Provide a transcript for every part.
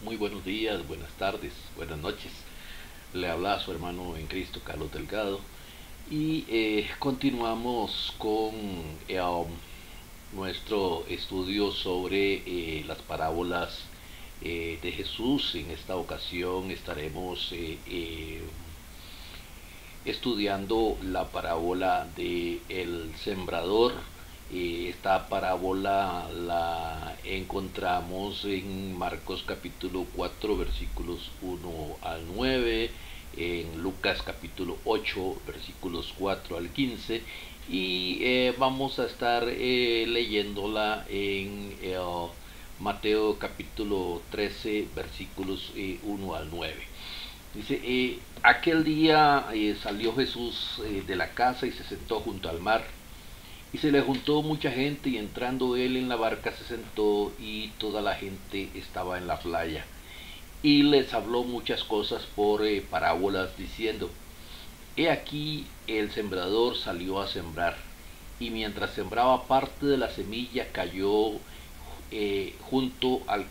Muy buenos días, buenas tardes, buenas noches. Le habla a su hermano en Cristo, Carlos Delgado, y continuamos con nuestro estudio sobre las parábolas de Jesús. En esta ocasión estaremos estudiando la parábola de el sembrador. Esta parábola la encontramos en Marcos capítulo 4 versículos 1 al 9, en Lucas capítulo 8 versículos 4 al 15, y vamos a estar leyéndola en Mateo capítulo 13 versículos 1 al 9. Dice, aquel día salió Jesús de la casa y se sentó junto al mar. Y se le juntó mucha gente, y entrando él en la barca se sentó, y toda la gente estaba en la playa. Y les habló muchas cosas por parábolas, diciendo, he aquí el sembrador salió a sembrar. Y mientras sembraba, parte de la semilla cayó junto al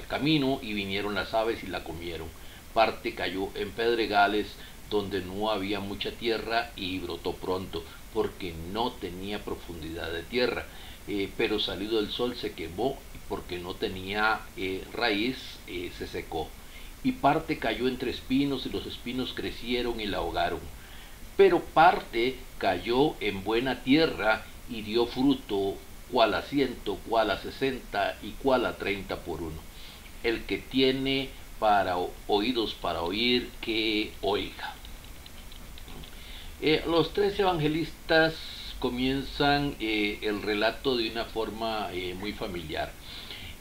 camino, y vinieron las aves y la comieron. Parte cayó en pedregales, donde no había mucha tierra, y brotó pronto, porque no tenía profundidad de tierra. Pero salido el sol se quemó, y porque no tenía raíz, se secó. Y parte cayó entre espinos, y los espinos crecieron y la ahogaron. Pero parte cayó en buena tierra, y dio fruto, cual a 100, cual a 60, y cual a 30 por uno. El que tiene para oídos para oír, que oiga. Los tres evangelistas comienzan el relato de una forma muy familiar.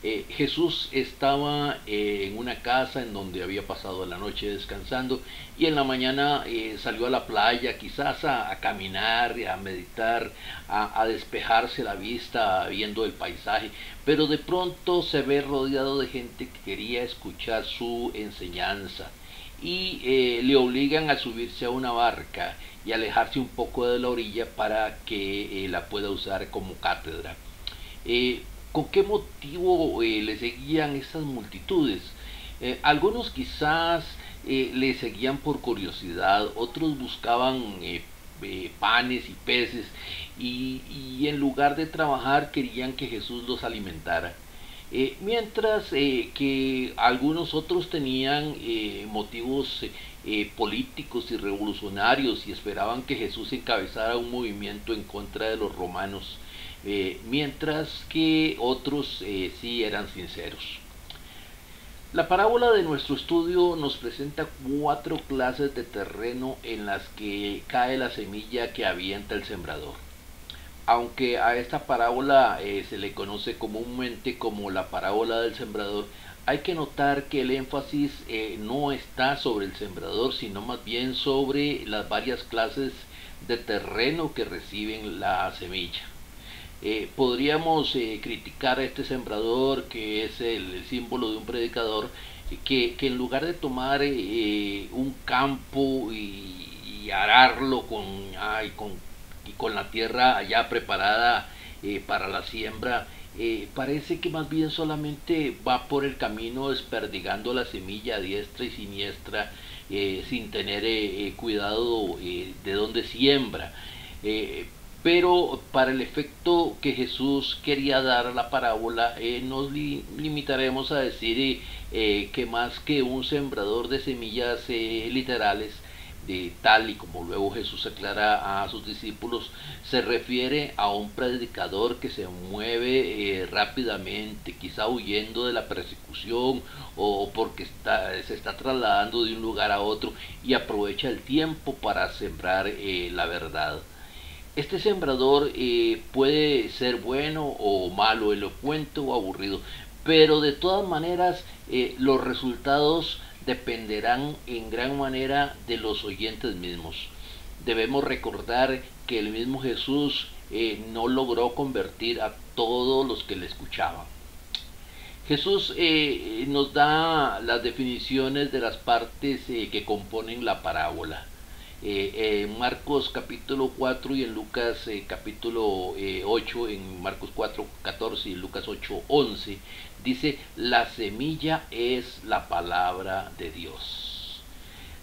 Jesús estaba en una casa en donde había pasado la noche descansando, y en la mañana salió a la playa, quizás a caminar, a meditar, a despejarse la vista viendo el paisaje, pero de pronto se ve rodeado de gente que quería escuchar su enseñanza, y le obligan a subirse a una barca y alejarse un poco de la orilla para que la pueda usar como cátedra. ¿Con qué motivo le seguían estas multitudes? Algunos quizás le seguían por curiosidad, otros buscaban panes y peces, y en lugar de trabajar querían que Jesús los alimentara. Mientras que algunos otros tenían motivos políticos y revolucionarios, y esperaban que Jesús encabezara un movimiento en contra de los romanos, mientras que otros sí eran sinceros. La parábola de nuestro estudio nos presenta cuatro clases de terreno en las que cae la semilla que avienta el sembrador. Aunque a esta parábola se le conoce comúnmente como la parábola del sembrador, hay que notar que el énfasis no está sobre el sembrador, sino más bien sobre las varias clases de terreno que reciben la semilla. Podríamos criticar a este sembrador, que es el símbolo de un predicador, que en lugar de tomar un campo y ararlo y con la tierra ya preparada para la siembra, parece que más bien solamente va por el camino desperdigando la semilla a diestra y siniestra, sin tener cuidado de dónde siembra. Pero para el efecto que Jesús quería dar a la parábola, nos limitaremos a decir que más que un sembrador de semillas literales, de tal y como luego Jesús aclara a sus discípulos, se refiere a un predicador que se mueve rápidamente, quizá huyendo de la persecución, o porque se está trasladando de un lugar a otro, y aprovecha el tiempo para sembrar la verdad. Este sembrador puede ser bueno o malo, elocuente o aburrido, pero de todas maneras los resultados dependerán en gran manera de los oyentes mismos. Debemos recordar que el mismo Jesús no logró convertir a todos los que le escuchaban. Jesús nos da las definiciones de las partes que componen la parábola. En Marcos capítulo 4 y en Lucas capítulo 8, en Marcos 4, 14 y Lucas 8, 11, dice, la semilla es la palabra de Dios.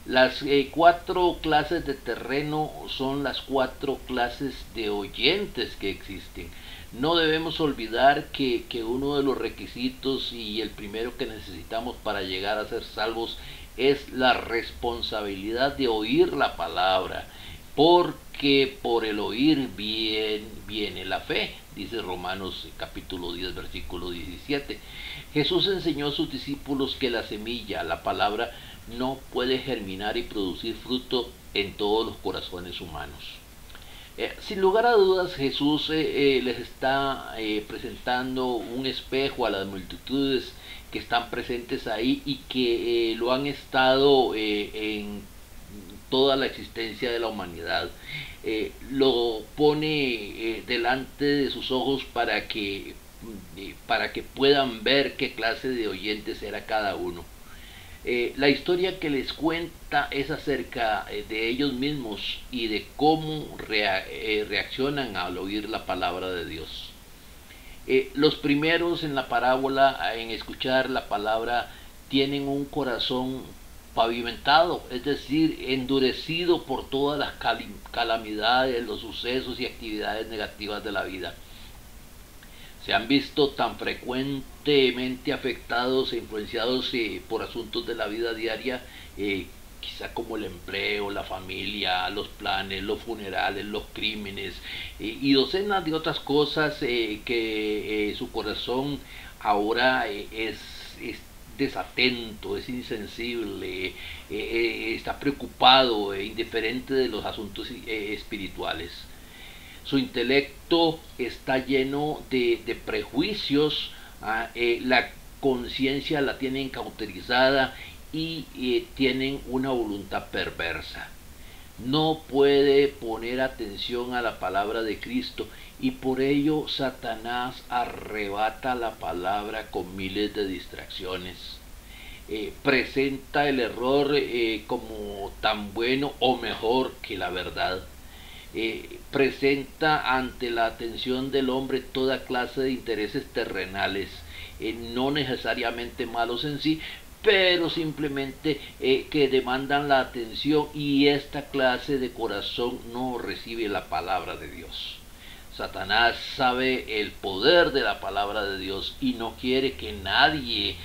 Las cuatro clases de terreno son las cuatro clases de oyentes que existen. No debemos olvidar que uno de los requisitos y el primero que necesitamos para llegar a ser salvos es la responsabilidad de oír la palabra, porque por el oír viene la fe, dice Romanos capítulo 10 versículo 17. Jesús enseñó a sus discípulos que la semilla, la palabra, no puede germinar y producir fruto en todos los corazones humanos. Sin lugar a dudas, Jesús les está presentando un espejo a las multitudes que están presentes ahí y que lo han estado en toda la existencia de la humanidad. Lo pone delante de sus ojos para que puedan ver qué clase de oyentes era cada uno. La historia que les cuenta es acerca de ellos mismos y de cómo reaccionan al oír la palabra de Dios. Los primeros en la parábola en escuchar la palabra tienen un corazón pavimentado, es decir, endurecido por todas las calamidades, los sucesos y actividades negativas de la vida. Se han visto tan frecuentemente afectados e influenciados por asuntos de la vida diaria, quizá como el empleo, la familia, los planes, los funerales, los crímenes y docenas de otras cosas que su corazón ahora es desatento, es insensible, está preocupado, indiferente de los asuntos espirituales. Su intelecto está lleno de prejuicios, la conciencia la tienen cauterizada y tienen una voluntad perversa. No puede poner atención a la palabra de Cristo y por ello Satanás arrebata la palabra con miles de distracciones. Presenta el error como tan bueno o mejor que la verdad. Presenta ante la atención del hombre toda clase de intereses terrenales, no necesariamente malos en sí, pero simplemente que demandan la atención, y esta clase de corazón no recibe la palabra de Dios. Satanás sabe el poder de la palabra de Dios y no quiere que nadie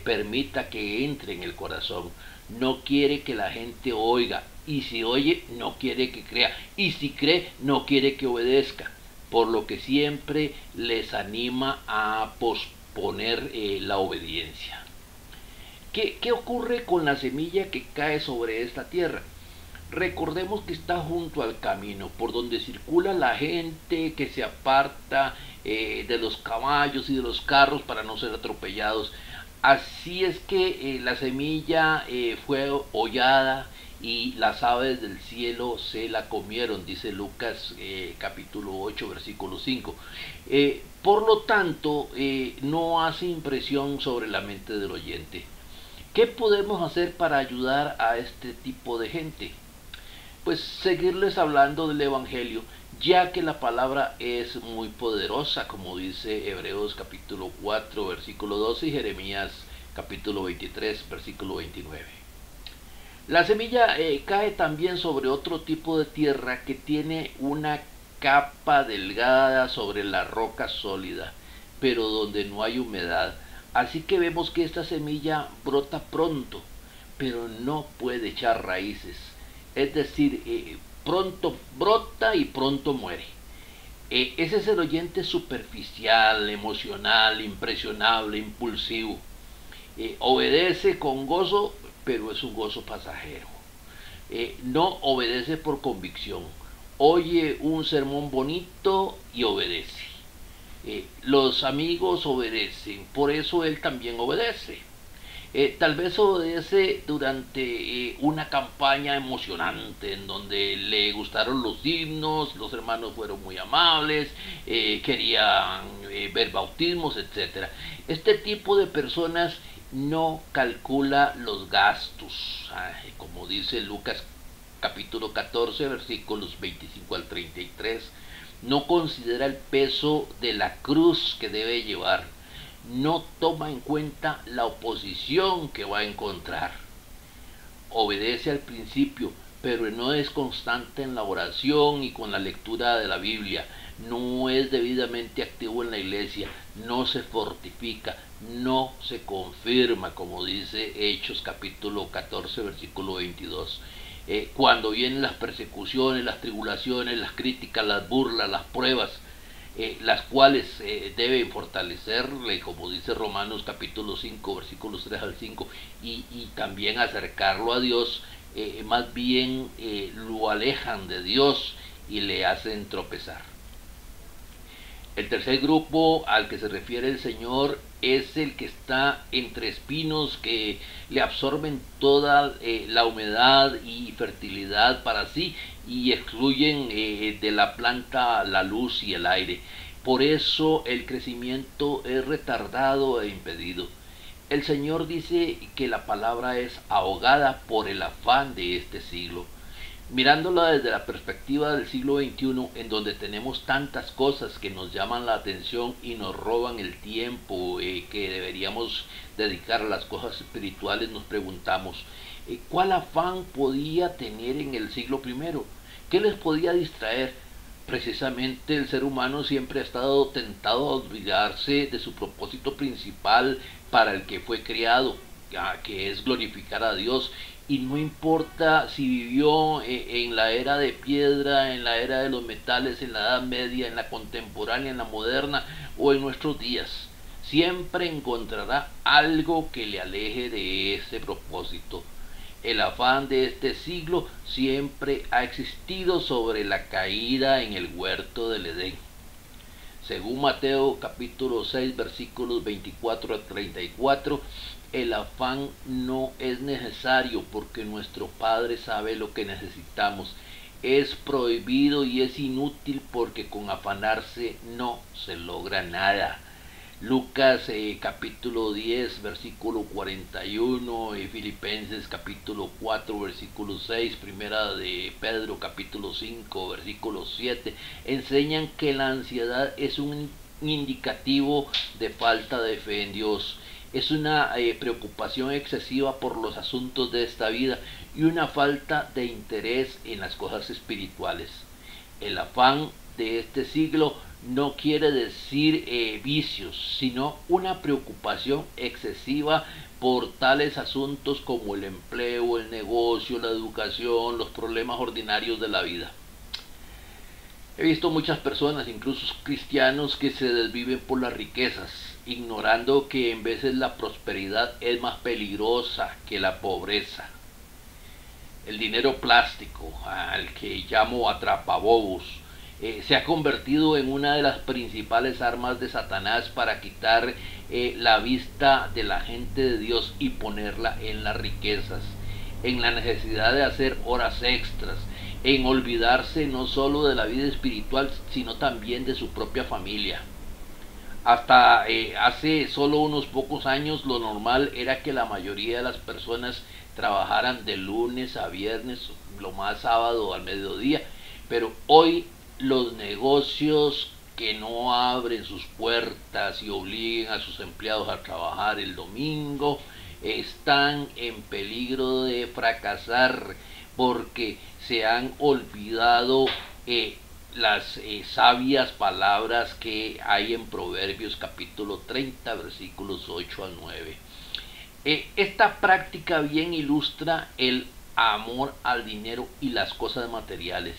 permita que entre en el corazón. No quiere que la gente oiga, y si oye no quiere que crea, y si cree no quiere que obedezca, por lo que siempre les anima a posponer la obediencia. ¿Qué ocurre con la semilla que cae sobre esta tierra? Recordemos que está junto al camino, por donde circula la gente que se aparta de los caballos y de los carros para no ser atropellados. Así es que la semilla fue hollada y las aves del cielo se la comieron, dice Lucas capítulo 8 versículo 5. Por lo tanto, no hace impresión sobre la mente del oyente. ¿Qué podemos hacer para ayudar a este tipo de gente? Pues seguirles hablando del Evangelio, ya que la palabra es muy poderosa, como dice Hebreos capítulo 4 versículo 12 y Jeremías capítulo 23 versículo 29. La semilla cae también sobre otro tipo de tierra que tiene una capa delgada sobre la roca sólida, pero donde no hay humedad. Así que vemos que esta semilla brota pronto, pero no puede echar raíces. Es decir, pronto brota y pronto muere. Ese es el oyente superficial, emocional, impresionable, impulsivo. Obedece con gozo, pero es un gozo pasajero. No obedece por convicción. Oye un sermón bonito y obedece. Los amigos obedecen, por eso él también obedece. Tal vez obedece durante una campaña emocionante en donde le gustaron los himnos, los hermanos fueron muy amables, querían ver bautismos, etc. Este tipo de personas no calcula los gastos, como dice Lucas capítulo 14, versículos 25 al 33. No considera el peso de la cruz que debe llevar. No toma en cuenta la oposición que va a encontrar. Obedece al principio, pero no es constante en la oración y con la lectura de la Biblia. No es debidamente activo en la iglesia, no se fortifica, no se confirma, como dice Hechos capítulo 14, versículo 22. Cuando vienen las persecuciones, las tribulaciones, las críticas, las burlas, las pruebas, las cuales deben fortalecerle, como dice Romanos capítulo 5, versículos 3 al 5, y también acercarlo a Dios, más bien lo alejan de Dios y le hacen tropezar. El tercer grupo al que se refiere el Señor es el que está entre espinos que le absorben toda la humedad y fertilidad para sí y excluyen de la planta la luz y el aire. Por eso el crecimiento es retardado e impedido. El Señor dice que la palabra es ahogada por el afán de este siglo. Mirándola desde la perspectiva del siglo XXI, en donde tenemos tantas cosas que nos llaman la atención y nos roban el tiempo que deberíamos dedicar a las cosas espirituales, nos preguntamos, ¿cuál afán podía tener en el siglo I? ¿Qué les podía distraer? Precisamente el ser humano siempre ha estado tentado a olvidarse de su propósito principal para el que fue creado, que es glorificar a Dios. Y no importa si vivió en la era de piedra, en la era de los metales, en la Edad Media, en la contemporánea, en la moderna o en nuestros días, siempre encontrará algo que le aleje de ese propósito. El afán de este siglo siempre ha existido sobre la caída en el huerto del Edén. Según Mateo capítulo 6 versículos 24 a 34, el afán no es necesario porque nuestro Padre sabe lo que necesitamos. Es prohibido y es inútil porque con afanarse no se logra nada. Lucas capítulo 10 versículo 41, Filipenses capítulo 4 versículo 6, primera de Pedro capítulo 5 versículo 7 enseñan que la ansiedad es un indicativo de falta de fe en Dios. Es una preocupación excesiva por los asuntos de esta vida y una falta de interés en las cosas espirituales. El afán de este siglo no quiere decir vicios, sino una preocupación excesiva por tales asuntos como el empleo, el negocio, la educación, los problemas ordinarios de la vida. He visto muchas personas, incluso cristianos, que se desviven por las riquezas, ignorando que en veces la prosperidad es más peligrosa que la pobreza. El dinero plástico, al que llamo atrapabobos, se ha convertido en una de las principales armas de Satanás para quitar la vista de la gente de Dios y ponerla en las riquezas, en la necesidad de hacer horas extras, en olvidarse no solo de la vida espiritual, sino también de su propia familia. Hasta hace solo unos pocos años lo normal era que la mayoría de las personas trabajaran de lunes a viernes, lo más sábado al mediodía, pero hoy los negocios que no abren sus puertas y obliguen a sus empleados a trabajar el domingo están en peligro de fracasar porque se han olvidado las sabias palabras que hay en Proverbios capítulo 30 versículos 8 al 9. Esta práctica bien ilustra el amor al dinero y las cosas materiales.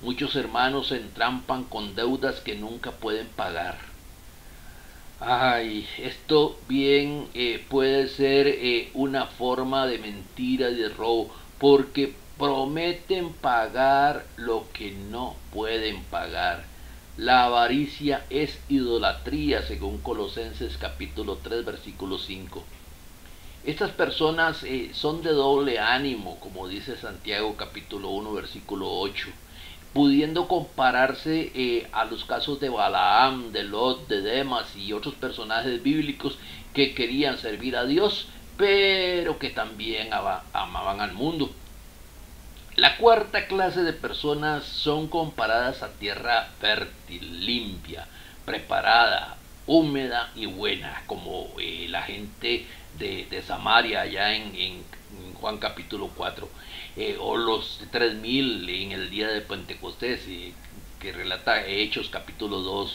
Muchos hermanos se entrampan con deudas que nunca pueden pagar. Ay, esto bien puede ser una forma de mentira y de robo, porque prometen pagar lo que no pueden pagar. La avaricia es idolatría, según Colosenses capítulo 3 versículo 5. Estas personas son de doble ánimo, como dice Santiago capítulo 1 versículo 8, pudiendo compararse a los casos de Balaam, de Lot, de Demas y otros personajes bíblicos que querían servir a Dios, pero que también amaban al mundo. La cuarta clase de personas son comparadas a tierra fértil, limpia, preparada, húmeda y buena, como la gente de Samaria allá en Juan capítulo 4, o los 3000 en el día de Pentecostés, que relata Hechos capítulo 2,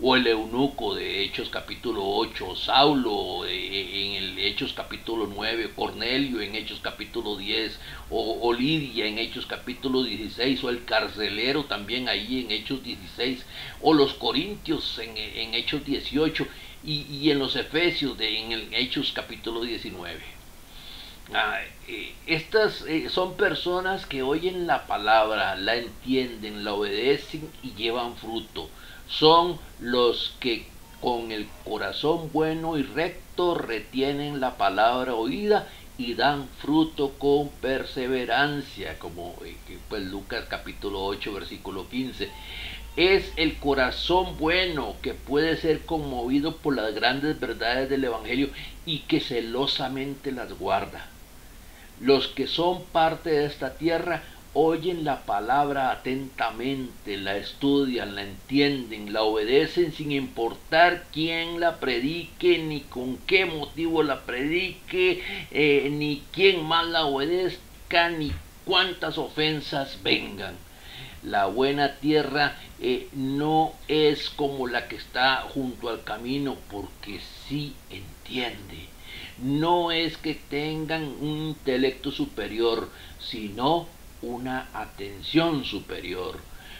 o el eunuco de Hechos capítulo 8, Saulo en el Hechos capítulo 9, Cornelio en Hechos capítulo 10, o Lidia en Hechos capítulo 16, o el carcelero también ahí en Hechos 16, o los corintios en Hechos 18, y en los efesios en el Hechos capítulo 19. Estas son personas que oyen la palabra, la entienden, la obedecen y llevan fruto. Son los que con el corazón bueno y recto retienen la palabra oída y dan fruto con perseverancia, como pues Lucas capítulo 8 versículo 15. Es el corazón bueno que puede ser conmovido por las grandes verdades del Evangelio y que celosamente las guarda. Los que son parte de esta tierra oyen la palabra atentamente, la estudian, la entienden, la obedecen sin importar quién la predique, ni con qué motivo la predique, ni quién más la obedezca, ni cuántas ofensas vengan. La buena tierra no es como la que está junto al camino, porque sí entiende. No es que tengan un intelecto superior, sino una atención superior.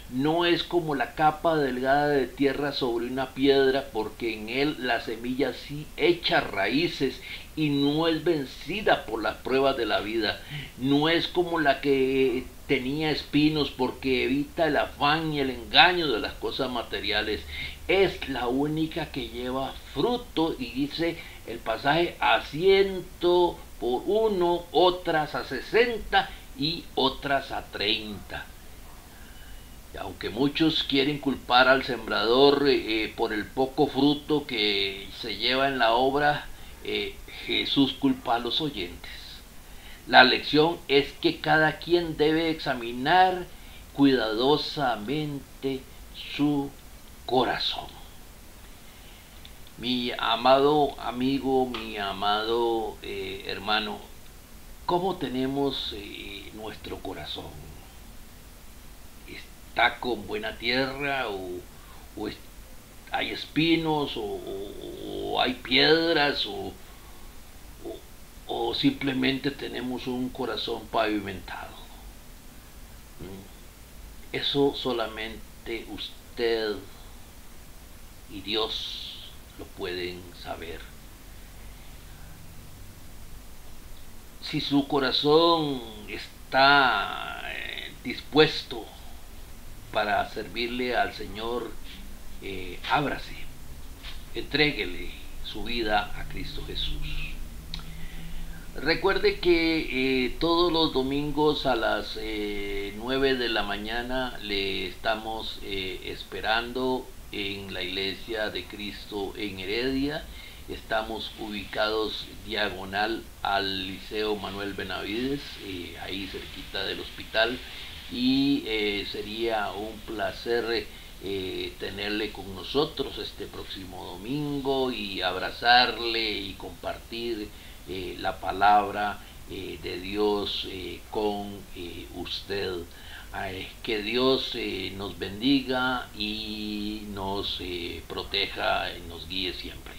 No es como la capa delgada de tierra sobre una piedra, porque en él la semilla sí echa raíces y no es vencida por las pruebas de la vida. No es como la que tenía espinos, porque evita el afán y el engaño de las cosas materiales. Es la única que lleva fruto, y dice el pasaje, a 100 por 1, otras a 60 y otras a 30. Aunque muchos quieren culpar al sembrador por el poco fruto que se lleva en la obra, Jesús culpa a los oyentes. La lección es que cada quien debe examinar cuidadosamente su corazón. Mi amado amigo, mi amado hermano, ¿cómo tenemos nuestro corazón? ¿Está con buena tierra o hay espinos o hay piedras o simplemente tenemos un corazón pavimentado? Eso solamente usted y Dios lo pueden saber. Si su corazón está dispuesto para servirle al Señor, ábrase, entréguele su vida a Cristo Jesús. Recuerde que todos los domingos a las 9 de la mañana le estamos esperando en la Iglesia de Cristo en Heredia. Estamos ubicados diagonal al Liceo Manuel Benavides, ahí cerquita del hospital, y sería un placer tenerle con nosotros este próximo domingo y abrazarle y compartir la palabra de Dios con usted. Que Dios nos bendiga y nos proteja y nos guíe siempre.